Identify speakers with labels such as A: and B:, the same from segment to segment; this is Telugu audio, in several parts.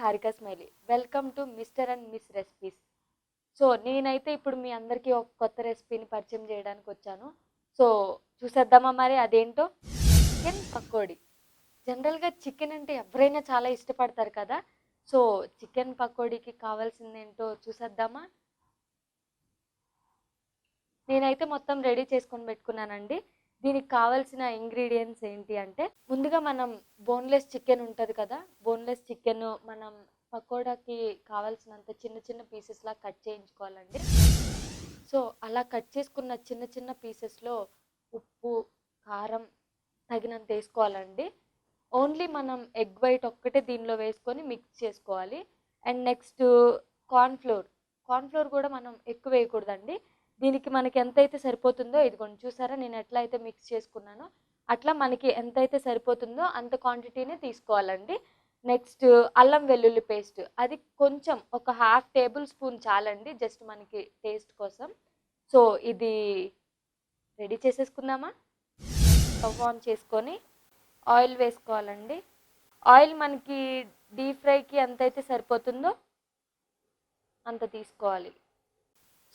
A: Harika smiley. Welcome to mister and miss recipes. So నేనైతే ఇప్పుడు మీ అందరికీ ఒక కొత్త రెసిపీని పరిచయం చేయడానికి వచ్చాను. సో చూసేద్దామా మరి అదేంటో? చికెన్ పకోడీ. జనరల్‌గా చికెన్ అంటే ఎవరైనా చాలా ఇష్టపడతారు కదా! సో చికెన్ పకోడీకి కావాల్సిందేంటో చూసేద్దామా? నేనైతే మొత్తం రెడీ చేసుకొని పెట్టుకున్నానండి. దీనికి కావాల్సిన ఇంగ్రీడియెంట్స్ ఏంటి అంటే, ముందుగా మనం బోన్‌లెస్ చికెన్ ఉంటది కదా! బోన్‌లెస్ చికెను మనం పకోడాకి కావాల్సినంత చిన్న చిన్న పీసెస్‌లా కట్ చేయించుకోవాలండి. సో అలా కట్ చేసుకున్న చిన్న చిన్న పీసెస్‌లో ఉప్పు, కారం తగినంత ఏసుకోవాలండి. ఓన్లీ మనం ఎగ్ వైట్ ఒక్కటే దీనిలో వేసుకొని మిక్స్ చేసుకోవాలి. And next corn flour. Corn flour కూడా మనం ఎక్కువ వేయకూడదండి. దీనికి మనకి ఎంతైతే సరిపోతుందో ఇదిగోండి చూసారా నేను ఎట్లా అయితే మిక్స్ చేసుకున్నానో, అట్లా మనకి ఎంతైతే సరిపోతుందో అంత క్వాంటిటీనే తీసుకోవాలండి. నెక్స్ట్ అల్లం వెల్లుల్లి పేస్ట్. అది కొంచెం ఒక హాఫ్ టేబుల్ స్పూన్ చాలండి జస్ట్ మనకి టేస్ట్ కోసం. సో ఇది రెడీ చేసేసుకుందామా? స్టవ్ ఆన్ చేసుకొని ఆయిల్ వేసుకోవాలండి. ఆయిల్ మనకి డీప్ ఫ్రైకి ఎంతైతే సరిపోతుందో అంత తీసుకోవాలి.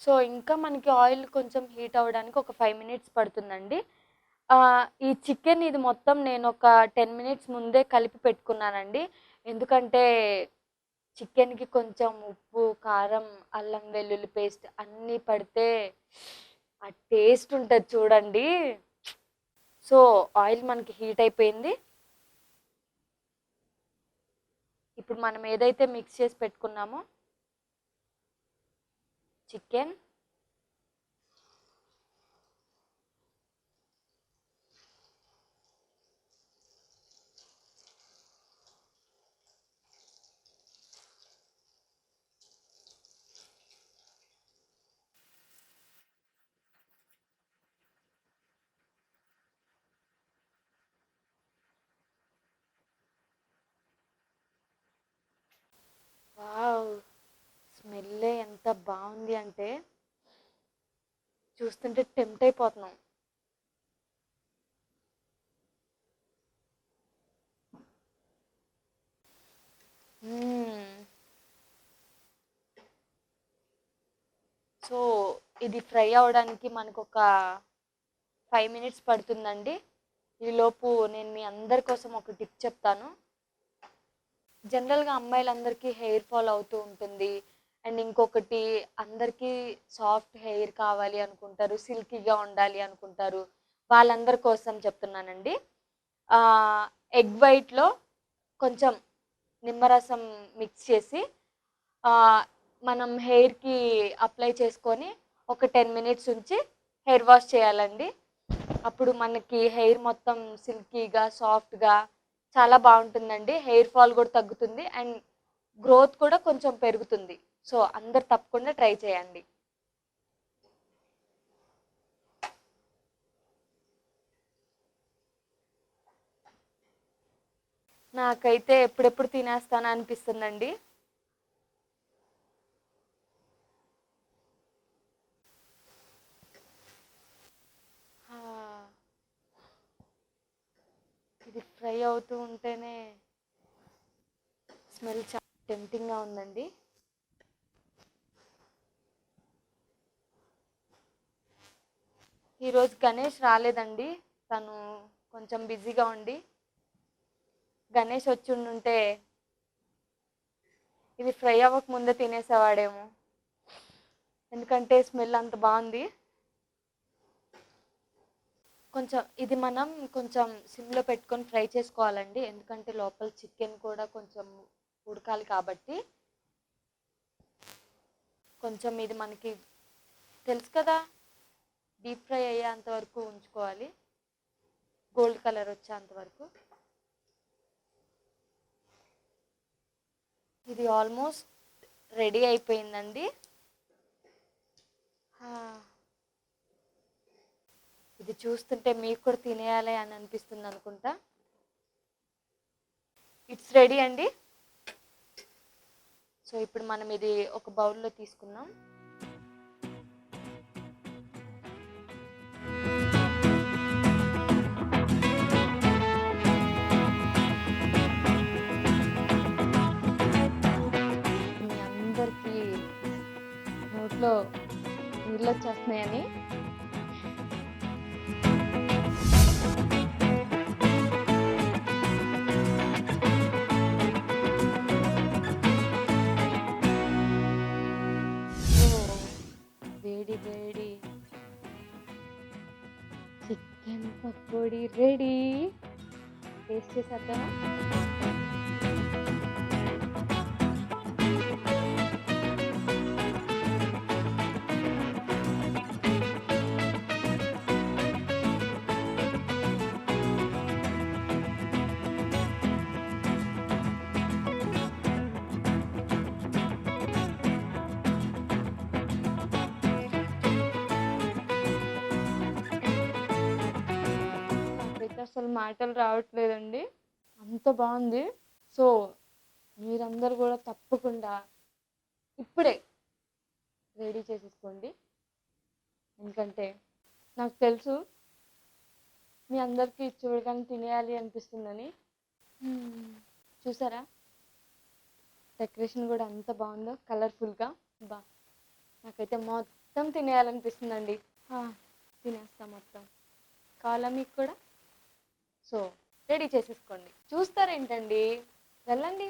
A: సో ఇంకా మనకి ఆయిల్ కొంచెం హీట్ అవ్వడానికి ఒక 5 మినిట్స్ పడుతుందండి. ఈ చికెన్ ఇది మొత్తం నేను ఒక 10 మినిట్స్ ముందే కలిపి పెట్టుకున్నానండి. ఎందుకంటే చికెన్‌కి కొంచెం ఉప్పు, కారం, అల్లం వెల్లుల్లి పేస్ట్ అన్నీ పడితే ఆ టేస్ట్ ఉంటది చూడండి. సో ఆయిల్ మనకి హీట్ అయిపోయింది. ఇప్పుడు మనం ఏదైతే మిక్స్ చేసి పెట్టుకున్నామో చికెన్, వావ్! స్మెల్లే ఎంత బావుంది అంటే చూస్తుంటే టెంప్ట్ అయిపోతున్నాం. సో ఇది ఫ్రై అవ్వడానికి మనకొక 5 మినిట్స్ పడుతుందండి. ఈలోపు నేను మీ అందరి కోసం ఒక టిప్ చెప్తాను. జనరల్‌గా అమ్మాయిలందరికీ హెయిర్ ఫాల్ అవుతూ ఉంటుంది. అండ్ ఇంకొకటి అందరికీ సాఫ్ట్ హెయిర్ కావాలి అనుకుంటారు. సిల్కీగా ఉండాలి అనుకుంటారు. వాళ్ళందరి కోసం చెప్తున్నానండి. ఆహ్, ఎగ్ వైట్‌లో కొంచెం నిమ్మరసం మిక్స్ చేసి మనం హెయిర్‌కి అప్లై చేసుకొని ఒక 10 మినిట్స్ ఉంచి హెయిర్ వాష్ చేయాలండి. అప్పుడు మనకి హెయిర్ మొత్తం సిల్కీగా, సాఫ్ట్‌గా చాలా బావుంటుందండి. హెయిర్ ఫాల్ కూడా తగ్గుతుంది. అండ్ గ్రోత్ కూడా కొంచెం పెరుగుతుంది. సో అందరూ తప్పకుండా ట్రై చేయండి. నాకైతే ఎప్పుడెప్పుడు తినేస్తానా అనిపిస్తుందండి. ఆ! ఇది ఫ్రై అవుతూ ఉంటేనే స్మెల్ చాలా టెంప్టింగ్‌గా ఉందండి. ఈరోజు గణేష్ రాలేదండి. తను కొంచెం బిజీగా ఉండి. గణేష్ వచ్చుండుంటే ఇది ఫ్రై అవ్వక ముందే తినేసేవాడేమో. ఎందుకంటే స్మెల్ అంత బావుంది. కొంచెం ఇది మనం కొంచెం సిమ్‌లో పెట్టుకొని ఫ్రై చేసుకోవాలండి. ఎందుకంటే లోపల చికెన్ కూడా కొంచెం ఉడకాలి కాబట్టి. కొంచెం ఇది మనకి తెలుసు కదా! డీప్ ఫ్రై అయ్యేంత వరకు ఉంచుకోవాలి. గోల్డ్ కలర్ వచ్చేంత వరకు. ఇది ఆల్మోస్ట్ రెడీ అయిపోయిందండి. ఇది చూస్తుంటే మీకు కూడా తినేయాలి అని అనిపిస్తుంది అనుకుంటా. ఇట్స్ రెడీ అండి. సో ఇప్పుడు మనం ఇది ఒక బౌల్‌లో తీసుకుందాం. వస్తున్నాయని. వేడి వేడి చికెన్ పకోడీ రెడీ. టేస్ట్ చేసేద్దామా? నాకైతే అసలు మాటలు రావట్లేదండి, అంత బాగుంది. సో మీరందరూ కూడా తప్పకుండా ఇప్పుడే రెడీ చేసేసుకోండి, ఎందుకంటే నాకు తెలుసు మీ అందరికీ చూడగానే తినేయాలి అనిపిస్తుందని. చూసారా డెకరేషన్ కూడా ఎంత బాగుందో, కలర్ఫుల్గా. బా, నాకైతే మొత్తం తినేయాలనిపిస్తుందండి. తినేస్తా మొత్తం. కావాలా మీకు కూడా? సో రెడీ చేసేసుకోండి. చూస్తారేంటండి, వెళ్ళండి.